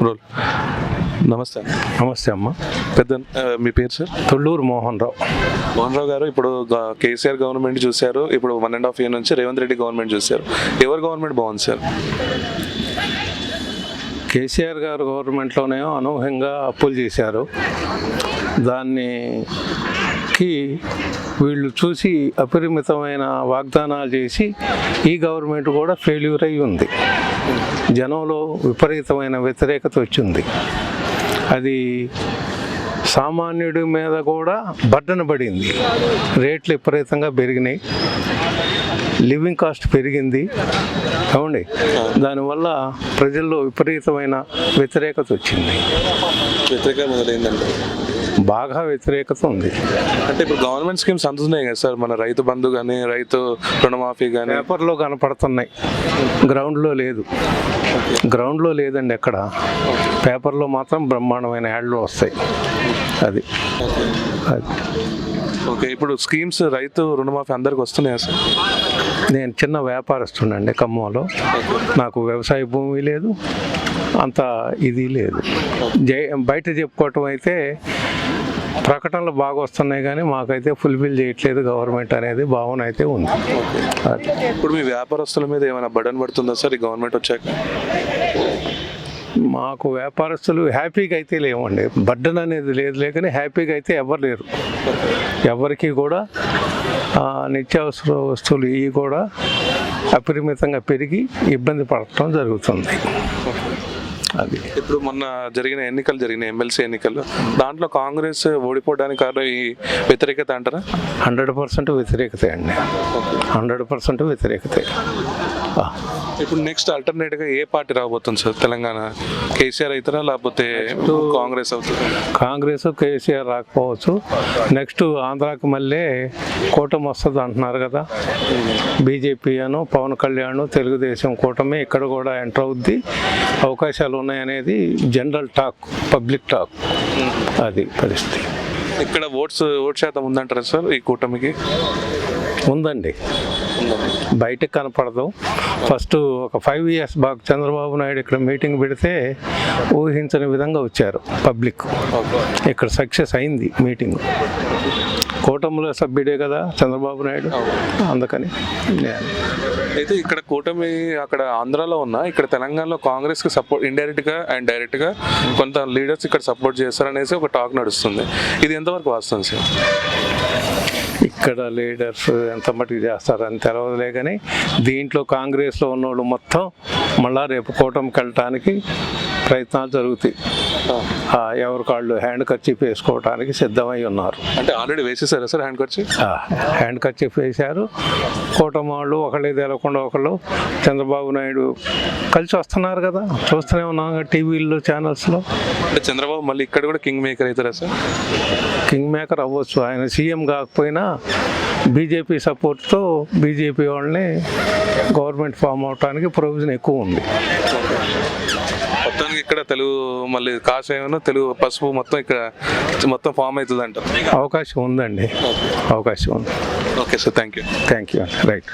Role. నమస్తే. నమస్తే అమ్మ. పెద్ద మీ పేరు సార్? తొళ్ళూరు మోహన్ రావు గారు. ఇప్పుడు కేసీఆర్ గవర్నమెంట్ చూశారు, ఇప్పుడు 1.5 year నుంచి రేవంత్ రెడ్డి గవర్నమెంట్ చూశారు. ఎవరు గవర్నమెంట్ బాగుంది సార్? కేసీఆర్ గారు గవర్నమెంట్లోనేమో అనూహ్యంగా అప్పులు చేశారు. దానికి వీళ్ళు చూసి అపరిమితమైన వాగ్దానాలు చేసి ఈ గవర్నమెంట్ కూడా ఫెయిల్యూర్ అయి ఉంది. జనంలో విపరీతమైన వ్యతిరేకత వచ్చింది. అది సామాన్యుడి మీద కూడా బర్డన పడింది. రేట్లు విపరీతంగా పెరిగినాయి, లివింగ్ కాస్ట్ పెరిగింది అవునండి. దానివల్ల ప్రజల్లో విపరీతమైన వ్యతిరేకత వచ్చింది. బాగా వ్యతిరేకత ఉంది. అంటే ఇప్పుడు గవర్నమెంట్ స్కీమ్స్ అందుతున్నాయి కదా సార్, మన రైతు బంధు కానీ రైతు రుణమాఫీ కానీ పేపర్లో కనపడుతున్నాయి, గ్రౌండ్లో లేదండి ఎక్కడ. పేపర్లో మాత్రం బ్రహ్మాండమైన యాడ్లు వస్తాయి. అది ఓకే. ఇప్పుడు స్కీమ్స్ రైతు రుణమాఫీ అందరికి వస్తున్నాయా సార్? నేను చిన్న వ్యాపారస్తుండండి ఖమ్మంలో. నాకు వ్యవసాయ భూమి లేదు, అంత ఇది లేదు. బయట చెప్పుకోవటం అయితే ప్రకటనలు బాగా వస్తున్నాయి, కానీ మాకైతే ఫుల్ఫిల్ చేయట్లేదు గవర్నమెంట్ అనేది భావన అయితే ఉంది. ఇప్పుడు మీ వ్యాపారస్తుల మీద ఏమైనా బర్డన్ పడుతుందా సార్ ఈ గవర్నమెంట్ వచ్చాక? మాకు వ్యాపారస్తులు హ్యాపీగా అయితే లేవండి. బర్డన్ అనేది లేదు, కానీ హ్యాపీగా అయితే ఎవరు లేరు. ఎవరికి కూడా నిత్యావసర వస్తువులు ఇవి కూడా అపరిమితంగా పెరిగి ఇబ్బంది పడటం జరుగుతుంది. అది ఇప్పుడు మొన్న జరిగిన ఎమ్మెల్సీ ఎన్నికలు, దాంట్లో కాంగ్రెస్ ఓడిపోవడానికి కారణం ఈ వ్యతిరేకత అంటారా? 100% వ్యతిరేకతే అండి, 100% వ్యతిరేకతే. ఇప్పుడు నెక్స్ట్ ఆల్టర్నేట్గా ఏ పార్టీ రాబోతుంది సార్ తెలంగాణ? కేసీఆర్ అవుతారా లేకపోతే కాంగ్రెస్ అవుతారా? కాంగ్రెస్ కేసీఆర్ రాకపోవచ్చు. నెక్స్ట్ ఆంధ్రాకి మళ్ళీ కూటమి వస్తుంది అంటున్నారు కదా. బీజేపీ అను పవన్ కళ్యాణ్ తెలుగుదేశం కూటమి ఇక్కడ కూడా ఎంటర్ అవుద్ది, అవకాశాలు ఉన్నాయనేది జనరల్ టాక్, పబ్లిక్ టాక్. అది పరిస్థితి. ఇక్కడ ఓట్ శాతం ఉందంటారా సార్ ఈ కూటమికి? ఉందండి, బయటకు కనపడదు. ఫస్ట్ ఒక 5 years బాగా చంద్రబాబు నాయుడు ఇక్కడ మీటింగ్ పెడితే ఊహించని విధంగా వచ్చారు పబ్లిక్. ఇక్కడ సక్సెస్ అయింది మీటింగ్. కూటమిలో సభ్యుడే కదా చంద్రబాబు నాయుడు, అందుకని. అయితే ఇక్కడ కూటమి అక్కడ ఆంధ్రాలో ఉన్నా ఇక్కడ తెలంగాణలో కాంగ్రెస్కి సపోర్ట్ ఇండైరెక్ట్గా అండ్ డైరెక్ట్గా కొంత లీడర్స్ ఇక్కడ సపోర్ట్ చేస్తారనేసి ఒక టాక్ నడుస్తుంది. ఇది ఎంతవరకు వాస్తవం సార్? ఇక్కడ లీడర్స్ ఎంత మటుకు చేస్తారని తెలవదులే, కానీ దీంట్లో కాంగ్రెస్లో ఉన్నోళ్ళు మొత్తం మళ్ళా రేపు కూటమికి వెళ్ళటానికి ప్రయత్నాలు జరుగుతాయి. ఎవరికాళ్ళు హ్యాండ్ కర్చీఫ్ వేసుకోవడానికి సిద్ధమై ఉన్నారు. అంటే ఆల్రెడీ వేసేసారా sir handkerchief? Handkerchief వేశారు. కూటమి వాళ్ళు ఒకళ్ళే తెలకుండా ఒకళ్ళు చంద్రబాబు నాయుడు కలిసి వస్తున్నారు కదా, చూస్తూనే ఉన్నాం టీవీల్లో ఛానల్స్లో. అంటే చంద్రబాబు మళ్ళీ ఇక్కడ కూడా కింగ్ మేకర్ అవుతారా సార్? కింగ్ మేకర్ అవ్వచ్చు. ఆయన సీఎం కాకపోయినా బీజేపీ సపోర్ట్తో బీజేపీ వాళ్ళని గవర్నమెంట్ ఫామ్ అవడానికి ప్రొవిజన్ ఎక్కువ ఉంది. మొత్తానికి ఇక్కడ తెలుగు మళ్ళీ కాషాయం తెలుగు పసుపు మొత్తం ఫామ్ అవుతుంది అంటారు. అవకాశం ఉందండి, అవకాశం ఉంది. Okay sir, thank you. Right.